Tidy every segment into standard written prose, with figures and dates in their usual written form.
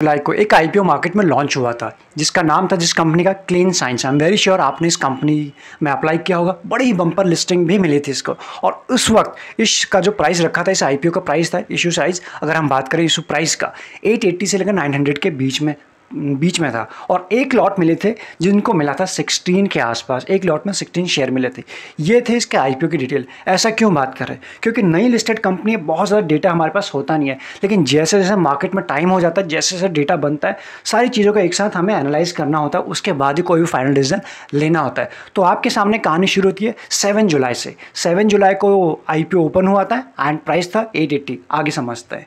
जुलाई को एक IPO market में लॉन्च हुआ था जिसका नाम था जिस कंपनी का clean science. I am very sure आपने इस कंपनी में अप्लाई किया होगा। बड़ी ही बम्पर लिस्टिंग भी मिली थी इसको। और उस वक्त इसका जो प्राइस रखा था, इस आईपीओ का प्राइस था, इशू साइज अगर हम बात करें इशू प्राइस का 880 से लेकर 900 के बीच में था। और एक लॉट मिले थे जिनको मिला था 16 के आसपास। एक लॉट में 16 शेयर मिले थे। ये थे इसके आईपीओ की डिटेल। ऐसा क्यों बात कर रहे हैं? क्योंकि नई लिस्टेड कंपनी है, बहुत ज़्यादा डेटा हमारे पास होता नहीं है, लेकिन जैसे जैसे मार्केट में टाइम हो जाता है, जैसे जैसे डेटा बनता है, सारी चीज़ों को एक साथ हमें एनालाइज करना होता है, उसके बाद ही कोई भी फाइनल डिसीजन लेना होता है। तो आपके सामने कहानी शुरू होती है 7 जुलाई से। 7 जुलाई को आईपीओ ओपन हुआ था एंड प्राइस था 880। आगे समझते हैं।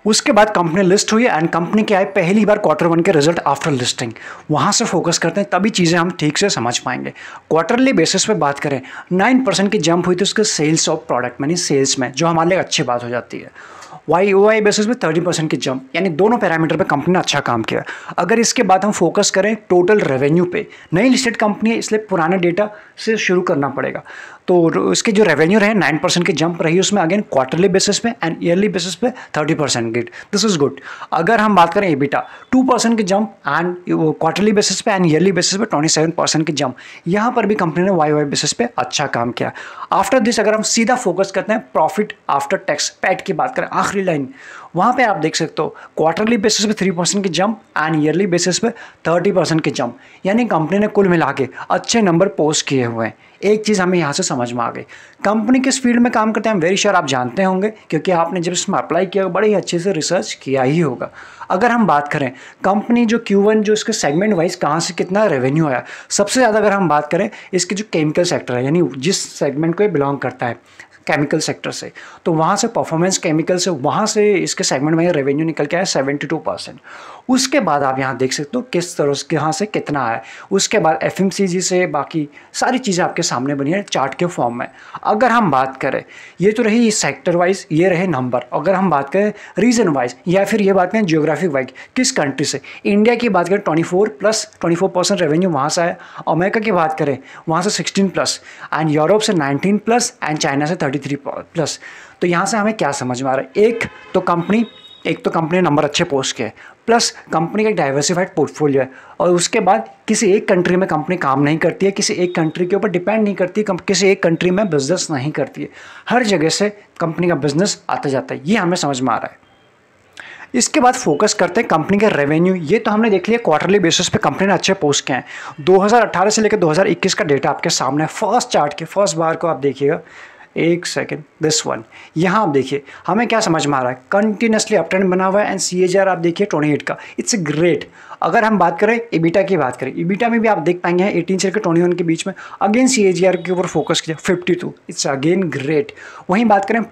उसके बाद कंपनी लिस्ट हुई एंड कंपनी के आए पहली बार Q1 के रिजल्ट आफ्टर लिस्टिंग। वहाँ से फोकस करते हैं, तभी चीज़ें हम ठीक से समझ पाएंगे। क्वार्टरली बेसिस पे बात करें, 9% की जंप हुई थी उसके सेल्स ऑफ प्रोडक्ट, यानी सेल्स में, जो हमारे लिए अच्छी बात हो जाती है। YoY बेसिस पे 30% की जंप, यानी दोनों पैरामीटर पे कंपनी ने अच्छा काम किया। अगर इसके बाद हम फोकस करें टोटल रेवेन्यू पे, नई लिस्टेड कंपनी है इसलिए पुराने डेटा से शुरू करना पड़ेगा। तो इसके जो रेवेन्यू रहे 9% की जंप रही, उसमें अगेन क्वार्टरली बेसिस पे एंड ईयरली बेसिस पे 30% गिट। This is good. अगर हम बात करें EBITDA, 2% की जंप एंड क्वार्टरली बेसिस पे एंड ईयरली बेसिस पे 27% की जंप। यहाँ पर भी कंपनी ने YoY बेसिस पे अच्छा काम किया। आफ्टर दिस अगर हम सीधा फोकस करते हैं प्रॉफिट आफ्टर टैक्स, पैट की बात करें, आखिरी लाइन, वहाँ पे आप देख सकते हो क्वार्टरली बेसिस पे 3% की जंप एंड ईयरली बेसिस पे 30% की जंप, यानी कंपनी ने कुल मिला के अच्छे नंबर पोस्ट किए हुए हैं। एक चीज़ हमें यहाँ से समझ में आ गई, कंपनी किस फील्ड में काम करते हैं वेरी श्योर आप जानते होंगे, क्योंकि आपने जब इसमें अप्लाई किया बड़े ही अच्छे से रिसर्च किया ही होगा। अगर हम बात करें कंपनी जो Q1 जो इसके सेगमेंट वाइज कहाँ से कितना रेवेन्यू आया, सबसे ज़्यादा अगर हम बात करें इसके जो केमिकल सेक्टर है, यानी जिस सेगमेंट को ये बिलोंग करता है केमिकल सेक्टर से, तो वहाँ से परफॉर्मेंस केमिकल से, वहाँ से इसके सेगमेंट में रेवेन्यू निकल के आया 72%। उसके बाद आप यहाँ देख सकते हो किस तरह से यहाँ से कितना आया। उसके बाद FMCG से बाकी सारी चीज़ें आपके सामने बनी है चार्ट के फॉर्म में। अगर हम बात करें, ये तो रही सेक्टर वाइज, ये रहे नंबर। अगर हम बात करें रीजन वाइज या फिर ये बात करें जियोग्राफिक वाइज, किस कंट्री से, इंडिया की बात करें 24% रेवेन्यू वहाँ से आया। अमेरिका की बात करें वहाँ से 16+ एंड यूरोप से 19+ एंड चाइना से 33+। तो यहाँ से हमें क्या समझ में आ रहा है, एक तो कंपनी नंबर अच्छे पोस्ट किए, प्लस कंपनी का एक डाइवर्सिफाइड पोर्टफोलियो है। और उसके बाद किसी एक कंट्री में कंपनी काम नहीं करती है, किसी एक कंट्री के ऊपर डिपेंड नहीं करती, किसी एक कंट्री में बिजनेस नहीं करती है, हर जगह से कंपनी का बिजनेस आता जाता है। ये हमें समझ में आ रहा है। इसके बाद फोकस करते हैं कंपनी का रेवेन्यू। ये तो हमने देख लिया क्वार्टरली बेसिस पे कंपनी ने अच्छे पोस्ट किए हैं। 2018 से लेकर 2021 का डेटा आपके सामने है। फर्स्ट चार्ट के फर्स्ट बार को आप देखिएगा, एक सेकेंड, दिस वन, यहाँ आप देखिए हमें क्या समझ में आ रहा है, कंटिन्यूसली अप ट्रेंड बना हुआ है एंड CAGR आप देखिए 28 का, इट्स ग्रेट। अगर हम बात करें EBITDA की बात करें, EBITDA में भी आप देख पाएंगे 18 से लेकर 21 के बीच में अगेन CAGR के ऊपर फोकस किया 52, इट्स अगेन ग्रेट। वहीं बात करें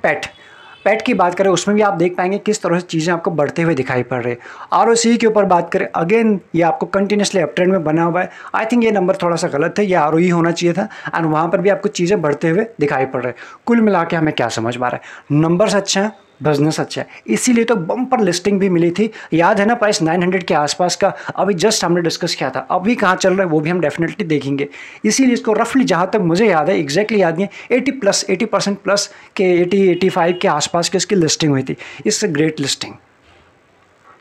पैट की बात करें, उसमें भी आप देख पाएंगे किस तरह से चीज़ें आपको बढ़ते हुए दिखाई पड़ रही है। ROCE के ऊपर बात करें, अगेन ये आपको कंटिन्यूसली अप ट्रेंड में बना हुआ है। आई थिंक ये नंबर थोड़ा सा गलत है, ये ROE होना चाहिए था एंड वहाँ पर भी आपको चीज़ें बढ़ते हुए दिखाई पड़ रहे हैं। कुल मिला के हमें क्या समझ में आ रहा है, नंबर्स अच्छे हैं, बिजनेस अच्छा है, इसीलिए तो बम्पर लिस्टिंग भी मिली थी। याद है ना, प्राइस 900 के आसपास का अभी जस्ट हमने डिस्कस किया था। अभी कहाँ चल रहा है वो भी हम डेफिनेटली देखेंगे। इसीलिए इसको रफली जहाँ तक मुझे याद है, एग्जैक्टली याद नहीं है, 80% प्लस के 80-85 के आसपास की इसकी लिस्टिंग हुई थी। इससे ग्रेट लिस्टिंग।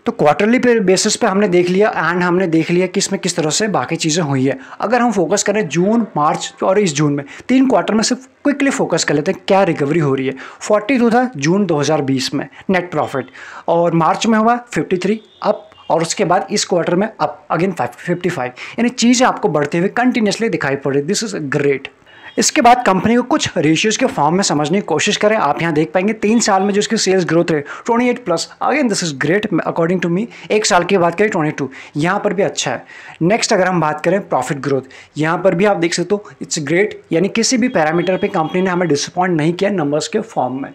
तो क्वार्टरली पे बेसिस पे हमने देख लिया एंड हमने देख लिया कि इसमें किस तरह से बाकी चीज़ें हुई है। अगर हम फोकस करें जून, मार्च और इस जून में 3 क्वार्टर में सिर्फ क्विकली फोकस कर लेते हैं क्या रिकवरी हो रही है। 42 था जून 2020 में नेट प्रॉफिट, और मार्च में हुआ 53 अप, और उसके बाद इस क्वार्टर में अप अगेन 55, यानी चीज़ें आपको बढ़ते हुए कंटिन्यूसली दिखाई पड़ रही। This is great. इसके बाद कंपनी को कुछ रेशियोज के फॉर्म में समझने की कोशिश करें। आप यहाँ देख पाएंगे 3 साल में जो इसकी सेल्स ग्रोथ है 28+, again this is great according to me. 1 साल की बात करें 22, यहाँ पर भी अच्छा है। नेक्स्ट अगर हम बात करें प्रॉफिट ग्रोथ, यहाँ पर भी आप देख सकते हो इट्स ग्रेट, यानी किसी भी पैरामीटर पे कंपनी ने हमें डिसअपॉइंट नहीं किया नंबर्स के फॉर्म में।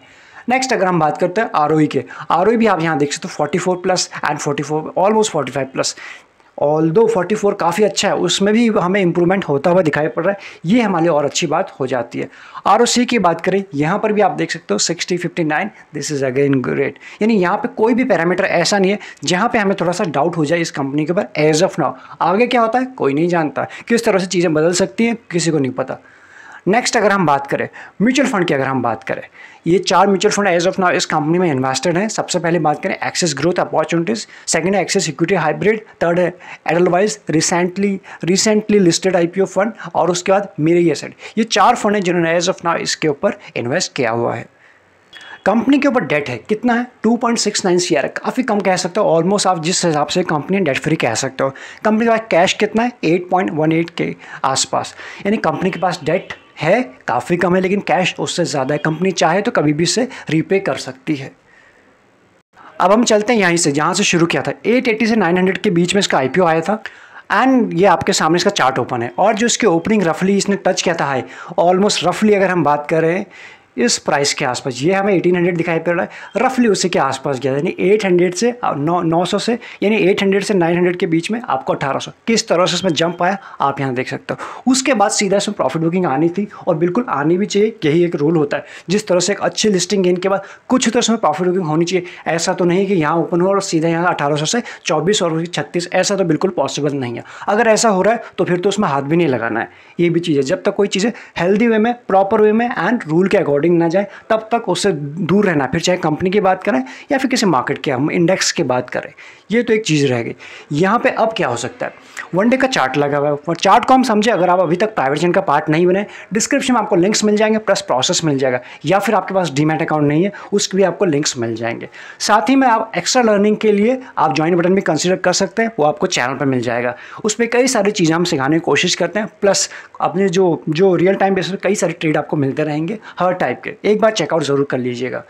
नेक्स्ट अगर हम बात करते हैं ROE के, ROE भी आप यहाँ देख सकते हो 44+ एंड 44 ऑलमोस्ट 45+। ऑल्दो 44 काफ़ी अच्छा है, उसमें भी हमें इंप्रूवमेंट होता हुआ दिखाई पड़ रहा है। ये हमारे लिए और अच्छी बात हो जाती है। ROC की बात करें, यहाँ पर भी आप देख सकते हो 60-59, दिस इज़ अगेन ग्रेट। यानी यहाँ पे कोई भी पैरामीटर ऐसा नहीं है जहाँ पे हमें थोड़ा सा डाउट हो जाए इस कंपनी के ऊपर एज ऑफ नाउ। आगे क्या होता है कोई नहीं जानता, किस तरह से चीज़ें बदल सकती हैं किसी को नहीं पता। नेक्स्ट अगर हम बात करें म्यूचुअल फंड की, अगर हम बात करें, ये 4 mutual fund as of now इस कंपनी में इन्वेस्टेड हैं। सबसे पहले बात करें एक्सेस ग्रोथ अपॉर्चुनिटीज, सेकंड है एक्सेस इक्विटी हाइब्रिड, थर्ड है Edelweiss recently listed IPO fund, और उसके बाद मिरई एसेट। ये 4 फंड हैं जिन्होंने एज ऑफ नाउ इसके ऊपर इन्वेस्ट किया हुआ है। कंपनी के ऊपर डेट है कितना है, 2.69 CR है, काफ़ी कम कह सकते हो, ऑलमोस्ट आप जिस हिसाब से कंपनी डेट फ्री कह सकते हो। कंपनी के पास कैश कितना है, 8.18 के आसपास, यानी कंपनी के पास डेट है काफ़ी कम है, लेकिन कैश उससे ज़्यादा है। कंपनी चाहे तो कभी भी इसे रीपे कर सकती है। अब हम चलते हैं यहीं से जहाँ से शुरू किया था, 880 से 900 के बीच में इसका IPO आया था, एंड ये आपके सामने इसका चार्ट ओपन है, और जो इसकी ओपनिंग रफली इसने टच किया था हाई, ऑलमोस्ट रफली अगर हम बात करें इस प्राइस के आसपास, ये हमें 1800 दिखाई पड़ रहा है, रफली उसी के आसपास गया, यानी 800 से 900 से, यानी 800 से 900 के बीच में आपको 1800 किस तरह से इसमें जंप आया आप यहाँ देख सकते हो। उसके बाद सीधा इसमें प्रॉफिट बुकिंग आनी थी, और बिल्कुल आनी भी चाहिए, यही एक रूल होता है। जिस तरह से एक अच्छी लिस्टिंग गेन के बाद कुछ तो इसमें प्रॉफिट बुकिंग होनी चाहिए, ऐसा तो नहीं कि यहाँ ओपन हो और सीधा यहाँ 1800 से 24 और 36, ऐसा तो बिल्कुल पॉसिबल नहीं है। अगर ऐसा हो रहा है तो फिर तो उसमें हाथ भी नहीं लगाना है। ये भी चीज़ है, जब तक कोई चीज़ें हेल्दी वे में, प्रॉपर वे में एंड रूल के अकॉर्डिंग ना जाए तब तक उससे दूर रहना। फिर चाहे कंपनी की बात करें या फिर किसी मार्केट के, हम इंडेक्स की बात करें, ये तो एक चीज़ रह गई। यहाँ पे अब क्या हो सकता है, वन डे का चार्ट लगा हुआ है, और चार्ट को हम समझे, अगर आप अभी तक प्राइवेट चैन का पार्ट नहीं बने, डिस्क्रिप्शन में आपको लिंक्स मिल जाएंगे, प्लस प्रोसेस मिल जाएगा, या फिर आपके पास डीमैट अकाउंट नहीं है उसके भी आपको लिंक्स मिल जाएंगे। साथ ही में आप एक्स्ट्रा लर्निंग के लिए आप ज्वाइन बटन भी कंसिडर कर सकते हैं, वो आपको चैनल पर मिल जाएगा। उस पर कई सारी चीज़ें हम सिखाने की कोशिश करते हैं, प्लस अपने जो रियल टाइम बेसिस पर कई सारे ट्रेड आपको मिलते रहेंगे हर टाइप के। एक बार चेकआउट ज़रूर कर लीजिएगा।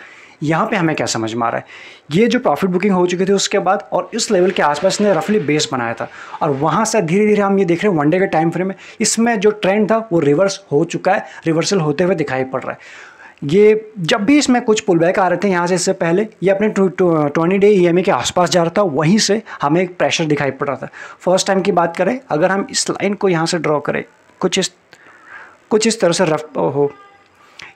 यहाँ पे हमें क्या समझ में आ रहा है, ये जो प्रॉफिट बुकिंग हो चुकी थी उसके बाद, और इस लेवल के आसपास ने रफली बेस बनाया था, और वहाँ से धीरे धीरे हम ये देख रहे हैं वन डे के टाइम फ्रेम में इसमें जो ट्रेंड था वो रिवर्स हो चुका है, रिवर्सल होते हुए दिखाई पड़ रहा है। ये जब भी इसमें कुछ पुल बैक आ रहे थे यहाँ से, इससे पहले ये अपने 20 डे EMA के आसपास जा रहा था, वहीं से हमें एक प्रेशर दिखाई पड़ रहा था। फर्स्ट टाइम की बात करें, अगर हम इस लाइन को यहाँ से ड्रॉ करें कुछ इस तरह से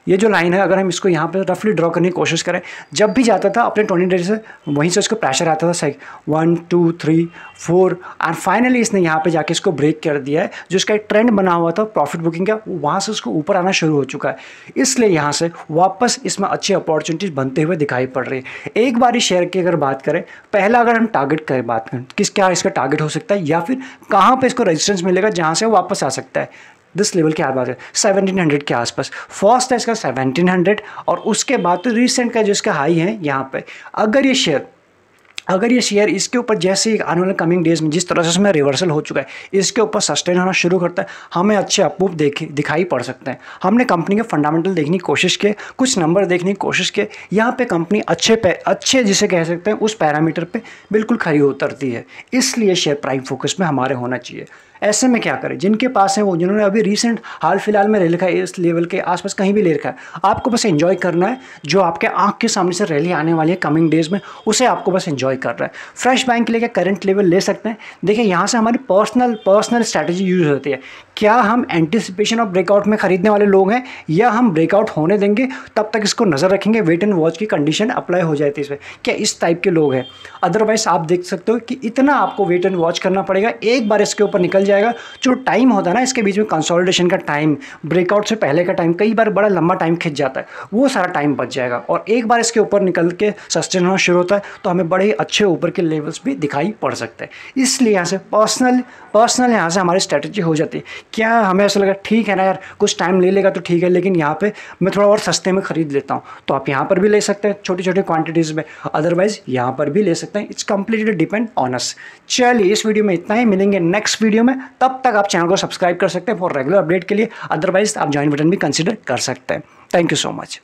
ये जो लाइन है, अगर हम इसको यहाँ पे रफली ड्रॉ करने की कोशिश करें, जब भी जाता था अपने 20 डेज से, वहीं से उसको प्रेशर आता था, सही 1 2 3 4, और फाइनली इसने यहाँ पे जाके इसको ब्रेक कर दिया है। जो इसका एक ट्रेंड बना हुआ था प्रॉफिट बुकिंग का, वहाँ से उसको ऊपर आना शुरू हो चुका है, इसलिए यहाँ से वापस इसमें अच्छी अपॉर्चुनिटीज बनते हुए दिखाई पड़ रही है। एक बार इस शेयर की अगर बात करें, पहला अगर हम टारगेट करें, बात करें क्या इसका टारगेट हो सकता है, या फिर कहाँ पर इसको रेजिस्टेंस मिलेगा जहाँ से वो वापस आ सकता है, दिस लेवल के बात है 1700 के आसपास। फर्स्ट है इसका 1700, और उसके बाद तो रिसेंट का जो इसका हाई है यहाँ पे, अगर ये शेयर इसके ऊपर जैसे ही आने वाले कमिंग डेज में जिस तरह से इसमें रिवर्सल हो चुका है, इसके ऊपर सस्टेन होना शुरू करता है, हमें अच्छे अपमूव दिखाई पड़ सकते हैं। हमने कंपनी के फंडामेंटल देखने की कोशिश की, कुछ नंबर देखने की कोशिश की, यहाँ पे कंपनी अच्छे जिसे कह सकते हैं उस पैरामीटर पे बिल्कुल खरी उतरती है, इसलिए शेयर प्राइम फोकस में हमारे होना चाहिए। ऐसे में क्या करें, जिनके पास है वो, जिन्होंने अभी रिसेंट हाल फिलहाल में ले रखा है, इस लेवल के आसपास कहीं भी ले रखा है, आपको बस एंजॉय करना है। जो आपके आंख के सामने से रैली आने वाली है कमिंग डेज में, उसे आपको बस एंजॉय कर रहा है। फ्रेश बाइंग के लिए क्या करंट लेवल ले सकते हैं, देखिए यहाँ से हमारी पर्सनल स्ट्रैटेजी यूज होती है। क्या हम एंटिसिपेशन ऑफ ब्रेकआउट में खरीदने वाले लोग हैं, या हम ब्रेकआउट होने देंगे तब तक इसको नज़र रखेंगे, वेट एंड वॉच की कंडीशन अप्लाई हो जाती है इसमें, क्या इस टाइप के लोग हैं। अदरवाइज आप देख सकते हो कि इतना आपको वेट एंड वॉच करना पड़ेगा, एक बार इसके ऊपर निकल जाएगा, जो टाइम होता है ना इसके बीच में कंसोलिडेशन का टाइम, ब्रेकआउट से पहले का टाइम, कई बार बड़ा लंबा टाइम खिंच जाता है, वो सारा टाइम बच जाएगा, और एक बार इसके ऊपर निकल के सस्टेन होना शुरू होता है तो हमें बड़े ही अच्छे ऊपर के लेवल्स भी दिखाई पड़ सकते हैं। इसलिए यहाँ से पर्सनल यहाँ से हमारी स्ट्रैटेजी हो जाती है। क्या हमें ऐसा लगा ठीक है ना यार, कुछ टाइम ले लेगा तो ठीक है, लेकिन यहाँ पे मैं थोड़ा और सस्ते में खरीद लेता हूँ, तो आप यहाँ पर भी ले सकते हैं छोटी छोटी क्वांटिटीज़ में, अदरवाइज यहाँ पर भी ले सकते हैं। It's completely depend on us. चलिए इस वीडियो में इतना ही, मिलेंगे नेक्स्ट वीडियो में, तब तक आप चैनल को सब्सक्राइब कर सकते हैं फॉर रेगुलर अपडेट के लिए, अदरवाइज आप ज्वाइन बटन भी कंसिडर कर सकते हैं। Thank you so much.